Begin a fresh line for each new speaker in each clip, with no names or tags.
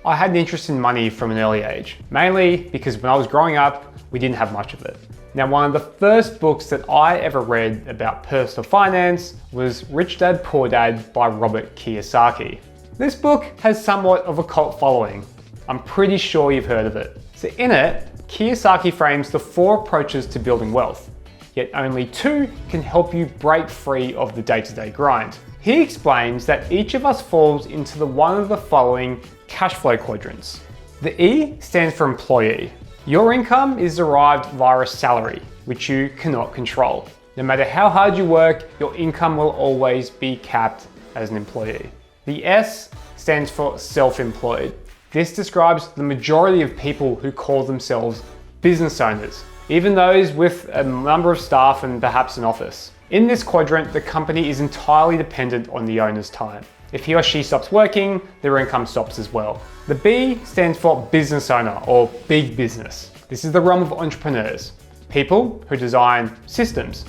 I had an interest in money from an early age, mainly because when I was growing up, we didn't have much of it. Now, one of the first books that I ever read about personal finance was Rich Dad, Poor Dad by Robert Kiyosaki. This book has somewhat of a cult following. I'm pretty sure you've heard of it. So in it, Kiyosaki frames the 4 approaches to building wealth, yet only 2 can help you break free of the day-to-day grind. He explains that each of us falls into one of the following Cashflow quadrants. The E stands for employee. Your income is derived via a salary, which you cannot control. No matter how hard you work, your income will always be capped as an employee. The S stands for self-employed. This describes the majority of people who call themselves business owners, even those with a number of staff and perhaps an office. In this quadrant, the company is entirely dependent on the owner's time. If he or she stops working, their income stops as well. The B stands for business owner or big business. This is the realm of entrepreneurs, people who design systems,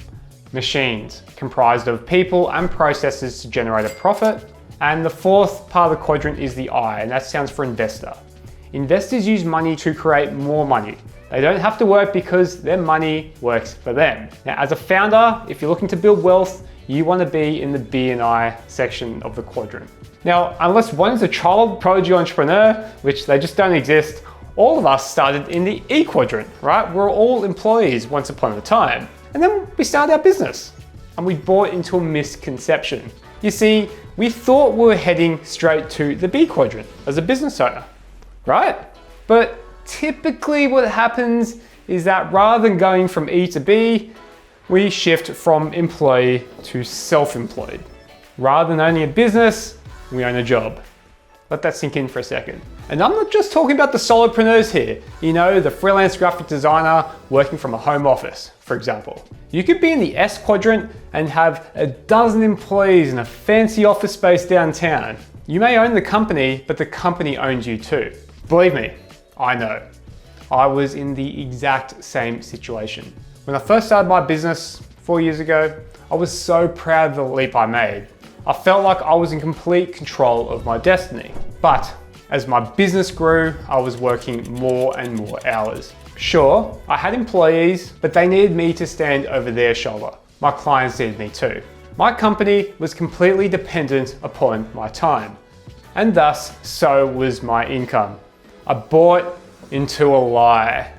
machines comprised of people and processes to generate a profit. And the 4th part of the quadrant is the I, and that stands for investor. Investors use money to create more money. They don't have to work because their money works for them. Now, as a founder, if you're looking to build wealth, you want to be in the B and I section of the quadrant. Now, unless one is a child prodigy entrepreneur, which they just don't exist, all of us started in the E quadrant, right? We're all employees once upon a time. And then we started our business and we bought into a misconception. You see, we thought we were heading straight to the B quadrant as a business owner, right? But typically what happens is that rather than going from E to B, we shift from employee to self-employed. Rather than owning a business, we own a job. Let that sink in for a second. And I'm not just talking about the solopreneurs here. You know, the freelance graphic designer working from a home office, for example. You could be in the S quadrant and have a dozen employees in a fancy office space downtown. You may own the company, but the company owns you too. Believe me, I know. I was in the exact same situation. When I first started my business 4 years ago, I was so proud of the leap I made. I felt like I was in complete control of my destiny. But as my business grew, I was working more and more hours. Sure, I had employees, but they needed me to stand over their shoulder. My clients needed me too. My company was completely dependent upon my time, and thus so was my income. I bought into a lie.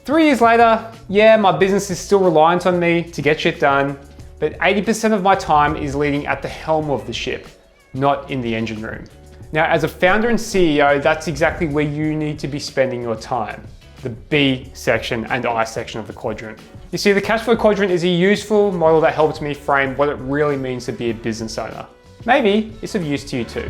3 years later, yeah, my business is still reliant on me to get shit done, but 80% of my time is leading at the helm of the ship, not in the engine room. Now, as a founder and CEO, that's exactly where you need to be spending your time, the B section and I section of the quadrant. You see, the Cashflow Quadrant is a useful model that helps me frame what it really means to be a business owner. Maybe it's of use to you too.